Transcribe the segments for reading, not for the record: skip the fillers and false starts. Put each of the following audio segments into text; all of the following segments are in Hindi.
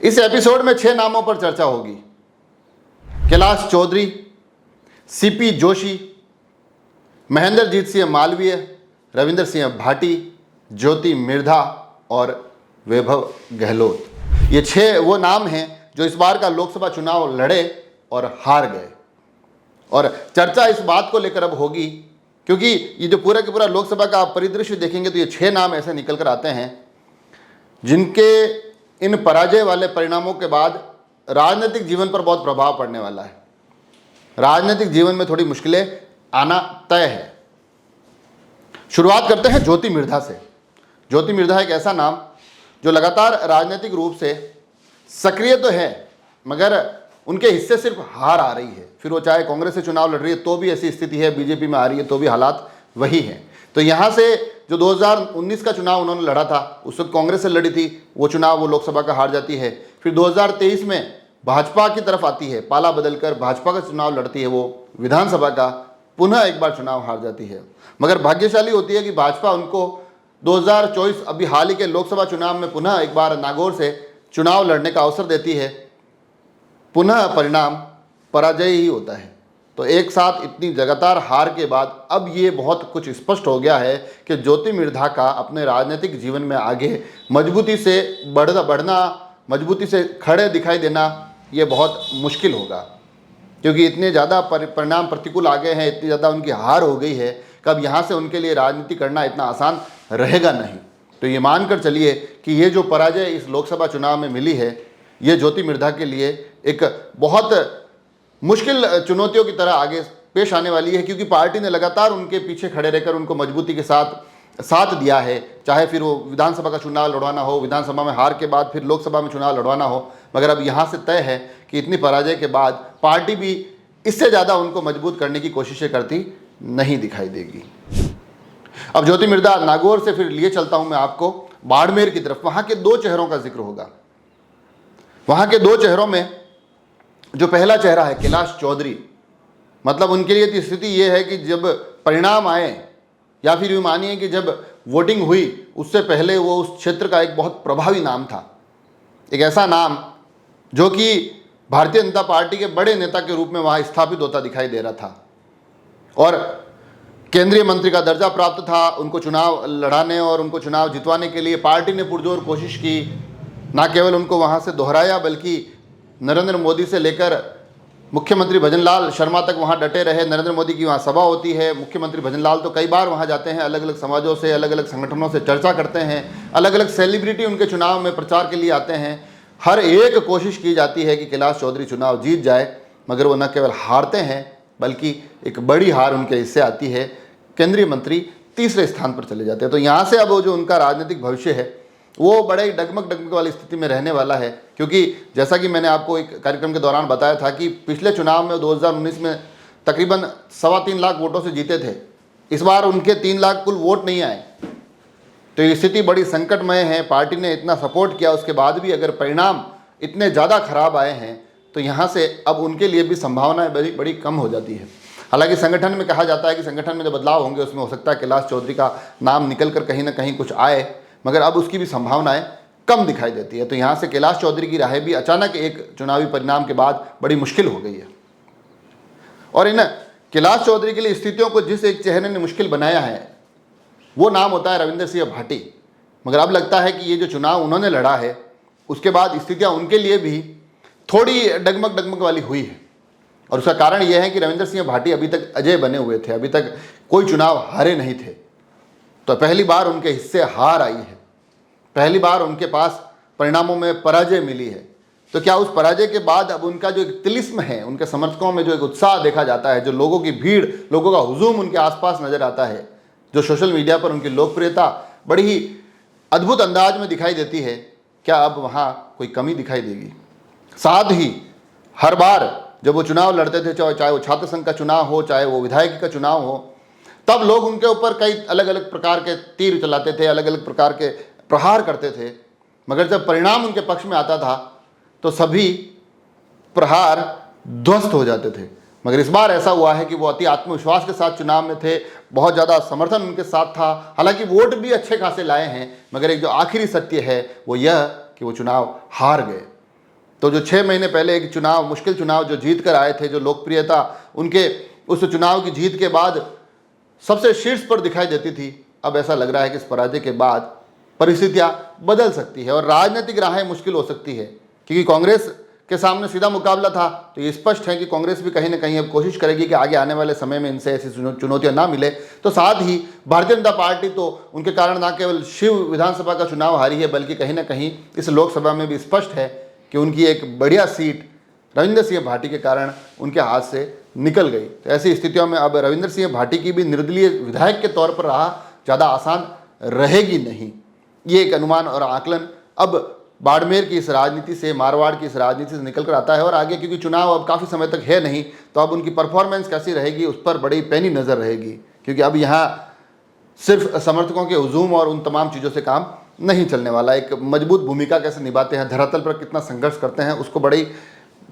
इस एपिसोड में 6 नामों पर चर्चा होगी। कैलाश चौधरी, सीपी जोशी, महेंद्रजीत सिंह मालवीय, रविंद्र सिंह भाटी, ज्योति मिर्धा और वैभव गहलोत। ये 6 वो नाम हैं जो इस बार का लोकसभा चुनाव लड़े और हार गए। और चर्चा इस बात को लेकर अब होगी क्योंकि ये जो पूरा के पूरा लोकसभा का आप परिदृश्य देखेंगे तो ये 6 नाम ऐसे निकल कर आते हैं जिनके इन पराजय वाले परिणामों के बाद राजनीतिक जीवन पर बहुत प्रभाव पड़ने वाला है। राजनीतिक जीवन में थोड़ी मुश्किलें आना तय है। शुरुआत करते हैं ज्योति मिर्धा से। ज्योति मिर्धा एक ऐसा नाम जो लगातार राजनीतिक रूप से सक्रिय तो है मगर उनके हिस्से सिर्फ हार आ रही है। फिर वो चाहे कांग्रेस से चुनाव लड़ रही है तो भी ऐसी स्थिति है, बीजेपी में आ रही है तो भी हालात वही हैं। तो यहाँ से जो 2019 का चुनाव उन्होंने लड़ा था उस वक्त कांग्रेस से लड़ी थी, वो चुनाव वो लोकसभा का हार जाती है। फिर 2023 में भाजपा की तरफ आती है, पाला बदलकर भाजपा का चुनाव लड़ती है, वो विधानसभा का पुनः एक बार चुनाव हार जाती है। मगर भाग्यशाली होती है कि भाजपा उनको 2024 अभी हाल ही के लोकसभा चुनाव में पुनः एक बार नागौर से चुनाव लड़ने का अवसर देती है। पुनः परिणाम पराजय ही होता है। तो एक साथ इतनी लगातार हार के बाद अब ये बहुत कुछ स्पष्ट हो गया है कि ज्योति मिर्धा का अपने राजनीतिक जीवन में आगे मजबूती से बढ़ना, मजबूती से खड़े दिखाई देना ये बहुत मुश्किल होगा क्योंकि इतने ज़्यादा परिणाम प्रतिकूल आ गए हैं, इतनी ज़्यादा उनकी हार हो गई है कि अब यहाँ से उनके लिए राजनीति करना इतना आसान रहेगा नहीं। तो ये मानकर चलिए कि ये जो पराजय इस लोकसभा चुनाव में मिली है ये ज्योति मिर्धा के लिए एक बहुत मुश्किल चुनौतियों की तरह आगे पेश आने वाली है क्योंकि पार्टी ने लगातार उनके पीछे खड़े रहकर उनको मजबूती के साथ दिया है। चाहे फिर वो विधानसभा का चुनाव लड़वाना हो, विधानसभा में हार के बाद फिर लोकसभा में चुनाव लड़वाना हो, मगर अब यहाँ से तय है कि इतनी पराजय के बाद पार्टी भी इससे ज़्यादा उनको मजबूत करने की कोशिशें करती नहीं दिखाई देगी। अब ज्योति मिर्धा नागौर से फिर लिए चलता हूँ मैं आपको बाड़मेर की तरफ। वहाँ के 2 चेहरों का जिक्र होगा। वहाँ के 2 चेहरों में जो पहला चेहरा है कैलाश चौधरी, मतलब उनके लिए स्थिति ये है कि जब परिणाम आए या फिर यूँ मानिए कि जब वोटिंग हुई उससे पहले वो उस क्षेत्र का एक बहुत प्रभावी नाम था। एक ऐसा नाम जो कि भारतीय जनता पार्टी के बड़े नेता के रूप में वहाँ स्थापित होता दिखाई दे रहा था और केंद्रीय मंत्री का दर्जा प्राप्त था। उनको चुनाव लड़ाने और उनको चुनाव जितवाने के लिए पार्टी ने पुरजोर कोशिश की। ना केवल उनको वहाँ से दोहराया बल्कि नरेंद्र मोदी से लेकर मुख्यमंत्री भजनलाल शर्मा तक वहाँ डटे रहे। नरेंद्र मोदी की वहाँ सभा होती है, मुख्यमंत्री भजनलाल तो कई बार वहाँ जाते हैं, अलग अलग समाजों से, अलग अलग संगठनों से चर्चा करते हैं, अलग अलग सेलिब्रिटी उनके चुनाव में प्रचार के लिए आते हैं। हर एक कोशिश की जाती है कि कैलाश चौधरी चुनाव जीत जाए, मगर वो न केवल हारते हैं बल्कि एक बड़ी हार उनके हिस्से आती है। केंद्रीय मंत्री तीसरे स्थान पर चले जाते हैं। तो यहाँ से अब वो जो उनका राजनीतिक भविष्य है वो बड़े ही डगमग वाली स्थिति में रहने वाला है क्योंकि जैसा कि मैंने आपको एक कार्यक्रम के दौरान बताया था कि पिछले चुनाव में 2019 में तकरीबन 3.25 लाख वोटों से जीते थे। इस बार उनके 3 लाख कुल वोट नहीं आए। तो ये स्थिति बड़ी संकटमय है। पार्टी ने इतना सपोर्ट किया उसके बाद भी अगर परिणाम इतने ज़्यादा खराब आए हैं तो यहाँ से अब उनके लिए भी संभावनाएं बड़ी कम हो जाती है। हालांकि संगठन में कहा जाता है कि संगठन में जो बदलाव होंगे उसमें हो सकता है कैलाश चौधरी का नाम निकल कर कहीं ना कहीं कुछ आए, मगर अब उसकी भी संभावनाएं कम दिखाई देती है। तो यहाँ से कैलाश चौधरी की राह भी अचानक एक चुनावी परिणाम के बाद बड़ी मुश्किल हो गई है। और इन कैलाश चौधरी के लिए स्थितियों को जिस एक चेहरे ने मुश्किल बनाया है वो नाम होता है रविंद्र सिंह भाटी। मगर अब लगता है कि ये जो चुनाव उन्होंने लड़ा है उसके बाद स्थितियाँ उनके लिए भी थोड़ी डगमग वाली हुई है। और उसका कारण यह है कि रविंद्र सिंह भाटी अभी तक अजय बने हुए थे, अभी तक कोई चुनाव हारे नहीं थे। तो पहली बार उनके हिस्से हार आई है, पहली बार उनके पास परिणामों में पराजय मिली है। तो क्या उस पराजय के बाद अब उनका जो एक तिलिस्म है, उनके समर्थकों में जो एक उत्साह देखा जाता है, जो लोगों की भीड़, लोगों का हुजूम उनके आसपास नजर आता है, जो सोशल मीडिया पर उनकी लोकप्रियता बड़ी ही अद्भुत अंदाज में दिखाई देती है, क्या अब वहाँ कोई कमी दिखाई देगी? साथ ही हर बार जब वो चुनाव लड़ते थे, चाहे वो छात्र संघ का चुनाव हो, चाहे वो विधायक का चुनाव हो, तब लोग उनके ऊपर कई अलग अलग प्रकार के तीर चलाते थे, अलग अलग प्रकार के प्रहार करते थे। मगर जब परिणाम उनके पक्ष में आता था तो सभी प्रहार ध्वस्त हो जाते थे। मगर इस बार ऐसा हुआ है कि वो अति आत्मविश्वास के साथ चुनाव में थे, बहुत ज़्यादा समर्थन उनके साथ था। हालांकि वोट भी अच्छे खासे लाए हैं, मगर एक जो आखिरी सत्य है वो यह कि वो चुनाव हार गए। तो जो 6 महीने पहले एक चुनाव, मुश्किल चुनाव जो जीत कर आए थे, जो लोकप्रियता उनके उस चुनाव की जीत के बाद सबसे शीर्ष पर दिखाई देती थी, अब ऐसा लग रहा है कि इस पराजय के बाद परिस्थितियां बदल सकती है और राजनीतिक राहें मुश्किल हो सकती है। क्योंकि कांग्रेस के सामने सीधा मुकाबला था, तो ये स्पष्ट है कि कांग्रेस भी कहीं ना कहीं अब कोशिश करेगी कि आगे आने वाले समय में इनसे ऐसी चुनौतियां ना मिले। तो साथ ही भारतीय जनता पार्टी तो उनके कारण न केवल शिव विधानसभा का चुनाव हारी है, बल्कि कहीं ना कहीं इस लोकसभा में भी स्पष्ट है कि उनकी एक बढ़िया सीट रविंदर सिंह भाटी के कारण उनके हाथ से निकल गई। तो ऐसी स्थितियों में अब रविंदर सिंह भाटी की भी निर्दलीय विधायक के तौर पर राह ज़्यादा आसान रहेगी नहीं, ये एक अनुमान और आकलन अब बाड़मेर की इस राजनीति से, मारवाड़ की इस राजनीति से निकल कर आता है। और आगे क्योंकि चुनाव अब काफ़ी समय तक है नहीं, तो अब उनकी परफॉर्मेंस कैसी रहेगी उस पर बड़ी पैनी नज़र रहेगी। क्योंकि अब यहाँ सिर्फ समर्थकों के हुजूम और उन तमाम चीज़ों से काम नहीं चलने वाला। एक मजबूत भूमिका कैसे निभाते हैं, धरातल पर कितना संघर्ष करते हैं, उसको बड़ी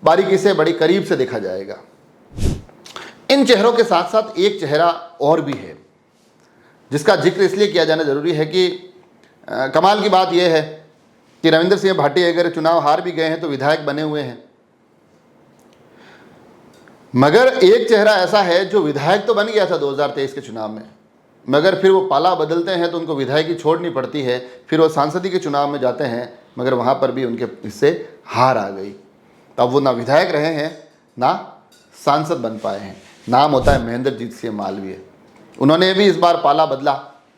बारीकी से, बड़ी करीब से देखा जाएगा। इन चेहरों के साथ साथ एक चेहरा और भी है जिसका जिक्र इसलिए किया जाना जरूरी है कि कमाल की बात यह है कि रविंदर सिंह भाटी अगर चुनाव हार भी गए हैं तो विधायक बने हुए हैं, मगर एक चेहरा ऐसा है जो विधायक तो बन गया था 2023 के चुनाव में, मगर फिर वो पाला बदलते हैं तो उनको विधायकी छोड़नी पड़ती है, फिर वो सांसदी के चुनाव में जाते हैं, मगर वहाँ पर भी उनके हिस्से हार आ गई। तब वो ना विधायक रहे हैं ना सांसद बन पाए हैं। नाम होता है महेंद्रजीत सिंह मालवीय। उन्होंने भी इस बार पाला बदला।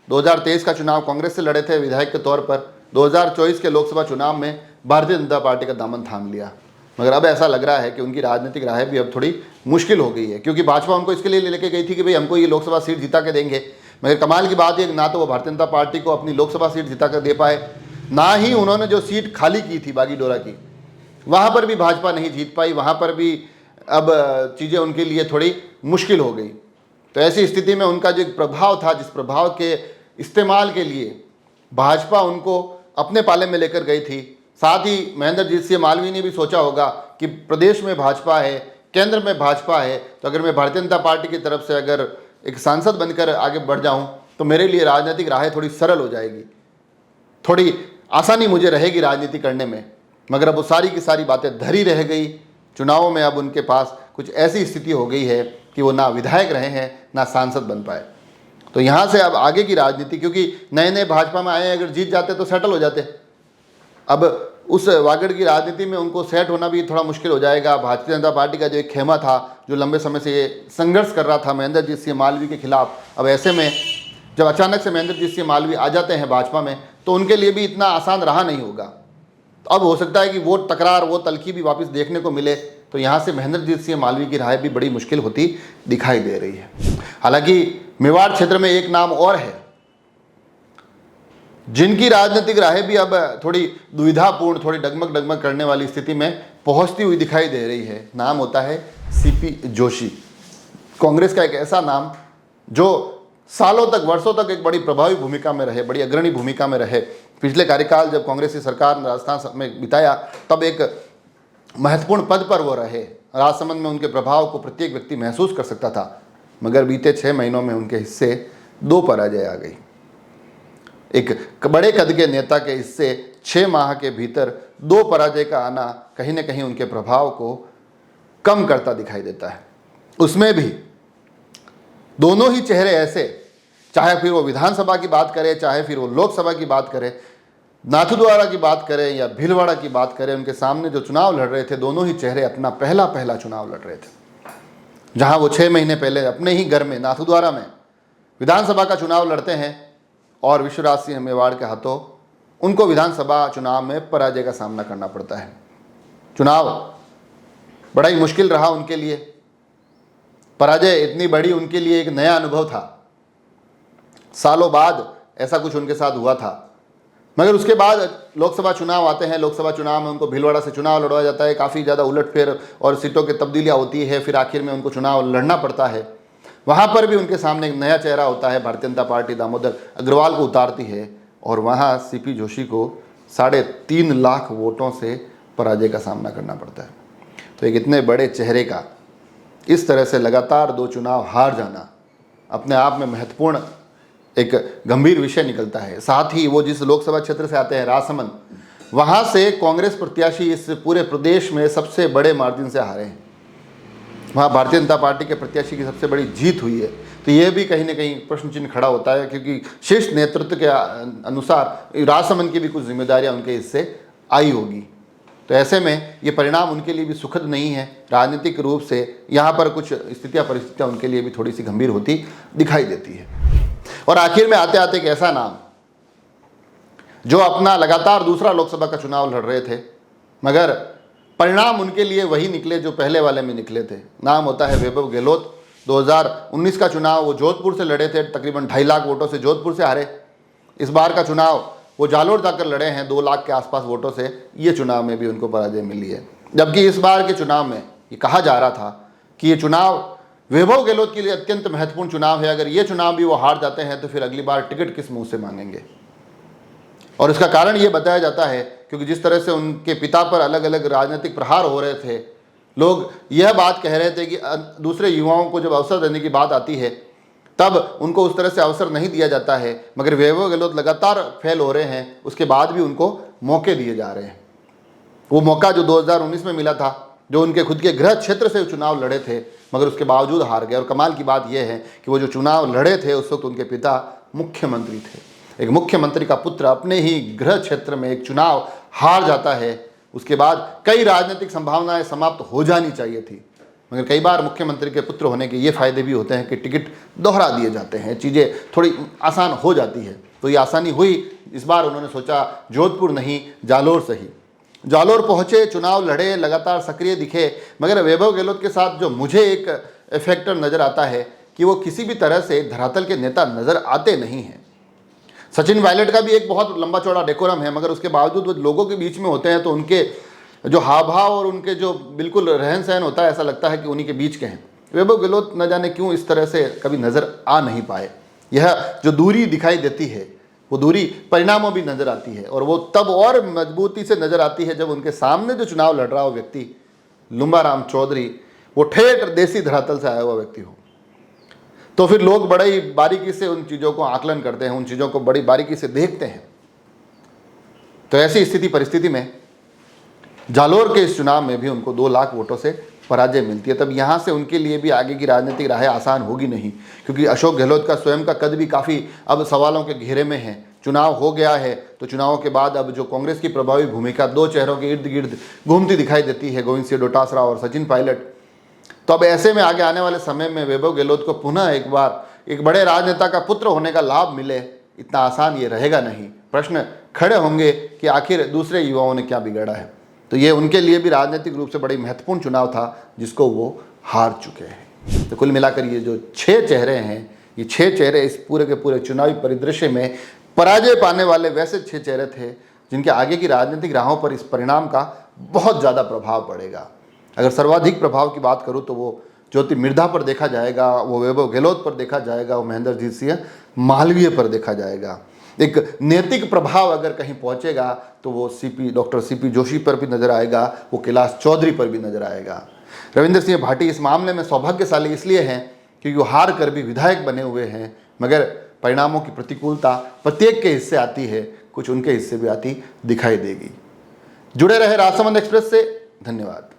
2023 का चुनाव कांग्रेस से लड़े थे विधायक के तौर पर, 2024 के लोकसभा चुनाव में भारतीय जनता पार्टी का दामन थाम लिया। मगर अब ऐसा लग रहा है कि उनकी राजनीतिक राह भी अब थोड़ी मुश्किल हो गई है, क्योंकि भाजपा उनको इसके लिए लेके गई थी कि भाई हमको ये लोकसभा सीट जिता के देंगे। मगर कमाल की बात है, ना तो वो भारतीय जनता पार्टी को अपनी लोकसभा सीट जिता कर दे पाए, ना ही उन्होंने जो सीट खाली की थी बागीडोरा की, वहाँ पर भी भाजपा नहीं जीत पाई। वहाँ पर भी अब चीज़ें उनके लिए थोड़ी मुश्किल हो गई। तो ऐसी स्थिति में उनका जो एक प्रभाव था, जिस प्रभाव के इस्तेमाल के लिए भाजपा उनको अपने पाले में लेकर गई थी, साथ ही महेंद्रजीत सिंह मालवीय ने भी सोचा होगा कि प्रदेश में भाजपा है, केंद्र में भाजपा है, तो अगर मैं भारतीय जनता पार्टी की तरफ से अगर एक सांसद बनकर आगे बढ़ जाऊं तो मेरे लिए राजनीतिक राहें थोड़ी सरल हो जाएगी, थोड़ी आसानी मुझे रहेगी राजनीति करने में। मगर अब वो सारी की सारी बातें धरी रह गई। चुनावों में अब उनके पास कुछ ऐसी स्थिति हो गई है कि वो ना विधायक रहे हैं ना सांसद बन पाए। तो यहाँ से अब आगे की राजनीति, क्योंकि नए नए भाजपा में आए, अगर जीत जाते तो सेटल हो जाते, अब उस वागड़ की राजनीति में उनको सेट होना भी थोड़ा मुश्किल हो जाएगा। भारतीय जनता पार्टी का जो एक खेमा था, जो लंबे समय से ये संघर्ष कर रहा था महेंद्रजीत सिंह मालवीय के खिलाफ, अब ऐसे में जब अचानक से महेंद्रजीत सिंह मालवीय आ जाते हैं भाजपा में, तो उनके लिए भी इतना आसान रहा नहीं होगा। तो अब हो सकता है कि वो तकरार, वो तलखी भी वापस देखने को मिले। तो यहाँ से महेंद्रजीत सिंह मालवीय की राह भी बड़ी मुश्किल होती दिखाई दे रही है। हालांकि मेवाड़ क्षेत्र में एक नाम और है जिनकी राजनीतिक राहें भी अब थोड़ी दुविधापूर्ण, थोड़ी डगमग करने वाली स्थिति में पहुंचती हुई दिखाई दे रही है। नाम होता है सीपी जोशी। कांग्रेस का एक ऐसा नाम जो सालों तक, वर्षों तक एक बड़ी प्रभावी भूमिका में रहे, बड़ी अग्रणी भूमिका में रहे। पिछले कार्यकाल जब कांग्रेस की सरकार ने राजस्थान में बिताया, तब एक महत्वपूर्ण पद पर वो रहे। राजसमंद में उनके प्रभाव को प्रत्येक व्यक्ति महसूस कर सकता था। मगर बीते 6 महीनों में उनके हिस्से 2 पराजय आ गई। एक बड़े कद के नेता के हिस्से 6 माह के भीतर 2 पराजय का आना कहीं ना कहीं उनके प्रभाव को कम करता दिखाई देता है। उसमें भी दोनों ही चेहरे ऐसे, चाहे फिर वो विधानसभा की बात करें, चाहे फिर वो लोकसभा की बात करें, नाथद्वारा की बात करें या भीलवाड़ा की बात करें, उनके सामने जो चुनाव लड़ रहे थे, दोनों ही चेहरे अपना पहला चुनाव लड़ रहे थे। जहां वो 6 महीने पहले अपने ही घर में नाथद्वारा में विधानसभा का चुनाव लड़ते हैं और विश्वराज सिंह मेवाड़ के हाथों उनको विधानसभा चुनाव में पराजय का सामना करना पड़ता है। चुनाव बड़ा ही मुश्किल रहा उनके लिए। पराजय इतनी बड़ी उनके लिए एक नया अनुभव था। सालों बाद ऐसा कुछ उनके साथ हुआ था। मगर उसके बाद लोकसभा चुनाव आते हैं। लोकसभा चुनाव में उनको भीलवाड़ा से चुनाव लड़वाया जाता है। काफ़ी ज़्यादा उलटफेर और सीटों की तब्दीलियाँ होती है। फिर आखिर में उनको चुनाव लड़ना पड़ता है। वहाँ पर भी उनके सामने एक नया चेहरा होता है। भारतीय जनता पार्टी दामोदर अग्रवाल को उतारती है और वहाँ सीपी जोशी को 3.5 लाख वोटों से पराजय का सामना करना पड़ता है। तो एक इतने बड़े चेहरे का इस तरह से लगातार 2 चुनाव हार जाना अपने आप में महत्वपूर्ण एक गंभीर विषय निकलता है। साथ ही वो जिस लोकसभा क्षेत्र से आते हैं, राजसमंद, वहाँ से कांग्रेस प्रत्याशी इस पूरे प्रदेश में सबसे बड़े मार्जिन से हारे हैं। वहाँ भारतीय जनता पार्टी के प्रत्याशी की सबसे बड़ी जीत हुई है। तो ये भी कहीं ना कहीं प्रश्न चिन्ह खड़ा होता है, क्योंकि शीर्ष नेतृत्व के अनुसार राजसमंद की भी कुछ जिम्मेदारियाँ उनके हिस्से आई होगी। तो ऐसे में ये परिणाम उनके लिए भी सुखद नहीं है। राजनीतिक रूप से यहाँ पर कुछ परिस्थितियाँ उनके लिए भी थोड़ी सी गंभीर होती दिखाई देती है। और आखिर में आते आते एक ऐसा नाम जो अपना लगातार दूसरा लोकसभा का चुनाव लड़ रहे थे, मगर परिणाम उनके लिए वही निकले जो पहले वाले में निकले थे। नाम होता है वैभव गहलोत। 2019 का चुनाव वो जोधपुर से लड़े थे, तकरीबन 2.5 लाख वोटों से जोधपुर से हारे। इस बार का चुनाव वो जालोर जाकर लड़े हैं 2 लाख के आसपास वोटों से। ये चुनाव में भी उनको पराजय मिली है। जबकि इस बार के चुनाव में ये कहा जा रहा था कि ये चुनाव वैभव गहलोत के लिए अत्यंत महत्वपूर्ण चुनाव है। अगर ये चुनाव भी वो हार जाते हैं तो फिर अगली बार टिकट किस मुंह से मांगेंगे। और इसका कारण ये बताया जाता है क्योंकि जिस तरह से उनके पिता पर अलग अलग राजनीतिक प्रहार हो रहे थे, लोग यह बात कह रहे थे कि दूसरे युवाओं को जब अवसर देने की बात आती है तब उनको उस तरह से अवसर नहीं दिया जाता है। मगर वैभव गहलोत लगातार फेल हो रहे हैं, उसके बाद भी उनको मौके दिए जा रहे हैं। वो मौका जो 2019 में मिला था, जो उनके खुद के गृह क्षेत्र से चुनाव लड़े थे, मगर उसके बावजूद हार गए। और कमाल की बात यह है कि वो जो चुनाव लड़े थे उस वक्त उनके पिता मुख्यमंत्री थे। एक मुख्यमंत्री का पुत्र अपने ही गृह क्षेत्र में एक चुनाव हार जाता है, उसके बाद कई राजनीतिक संभावनाएं समाप्त हो जानी चाहिए थी। मगर कई बार मुख्यमंत्री के पुत्र होने के ये फायदे भी होते हैं कि टिकट दोहरा दिए जाते हैं, चीज़ें थोड़ी आसान हो जाती है। तो ये आसानी हुई। इस बार उन्होंने सोचा जोधपुर नहीं, जालोर सही। जालोर पहुँचे, चुनाव लड़े, लगातार सक्रिय दिखे। मगर वैभव गहलोत के साथ जो मुझे एक फैक्टर नज़र आता है कि वो किसी भी तरह से धरातल के नेता नज़र आते नहीं हैं। सचिन पायलट का भी एक बहुत लंबा चौड़ा डेकोरम है, मगर उसके बावजूद वो लोगों के बीच में होते हैं तो उनके जो हाव भाव और उनके जो बिल्कुल रहन सहन होता है, ऐसा लगता है कि उन्हीं के बीच के हैं। वैभव गहलोत न जाने क्यों इस तरह से कभी नज़र आ नहीं पाए। यह जो दूरी दिखाई देती है वो दूरी परिणामों भी नज़र आती है, और वो तब और मजबूती से नज़र आती है जब उनके सामने जो चुनाव लड़ रहा हो व्यक्ति लुम्बाराम चौधरी, वो ठेठ देसी धरातल से आया हुआ व्यक्ति हो। तो फिर लोग बड़ी बारीकी से उन चीज़ों को आकलन करते हैं, उन चीज़ों को बड़ी बारीकी से देखते हैं। तो ऐसी स्थिति परिस्थिति में जालोर के इस चुनाव में भी उनको 2 लाख वोटों से पराजय मिलती है। तब यहाँ से उनके लिए भी आगे की राजनीतिक राहें आसान होगी नहीं, क्योंकि अशोक गहलोत का स्वयं का कद भी काफ़ी अब सवालों के घेरे में है। चुनाव हो गया है तो चुनावों के बाद अब जो कांग्रेस की प्रभावी भूमिका 2 चेहरों के इर्द गिर्द घूमती दिखाई देती है, गोविंद सिंह डोटासरा और सचिन पायलट। तो अब ऐसे में आगे आने वाले समय में वैभव गहलोत को पुनः एक बार एक बड़े राजनेता का पुत्र होने का लाभ मिले, इतना आसान ये रहेगा नहीं। प्रश्न खड़े होंगे कि आखिर दूसरे युवाओं ने क्या बिगाड़ा है। तो ये उनके लिए भी राजनीतिक रूप से बड़ी महत्वपूर्ण चुनाव था जिसको वो हार चुके हैं। तो कुल मिलाकर ये जो 6 चेहरे हैं, ये 6 चेहरे इस पूरे के पूरे चुनावी परिदृश्य में पराजय पाने वाले वैसे 6 चेहरे थे जिनके आगे की राजनीतिक राहों पर इस परिणाम का बहुत ज़्यादा प्रभाव पड़ेगा। अगर सर्वाधिक प्रभाव की बात करूँ तो वो ज्योति मिर्धा पर देखा जाएगा, वो वैभव गहलोत पर देखा जाएगा, वो महेंद्रजीत सिंह मालवीय पर देखा जाएगा। एक नैतिक प्रभाव अगर कहीं पहुंचेगा तो वो डॉक्टर सीपी जोशी पर भी नजर आएगा, वो कैलाश चौधरी पर भी नजर आएगा। रविंदर सिंह भाटी इस मामले में सौभाग्यशाली इसलिए हैं क्योंकि वो हार कर भी विधायक बने हुए हैं, मगर परिणामों की प्रतिकूलता प्रत्येक के हिस्से आती है, कुछ उनके हिस्से भी आती दिखाई देगी। जुड़े रहे राजसमंद एक्सप्रेस से। धन्यवाद।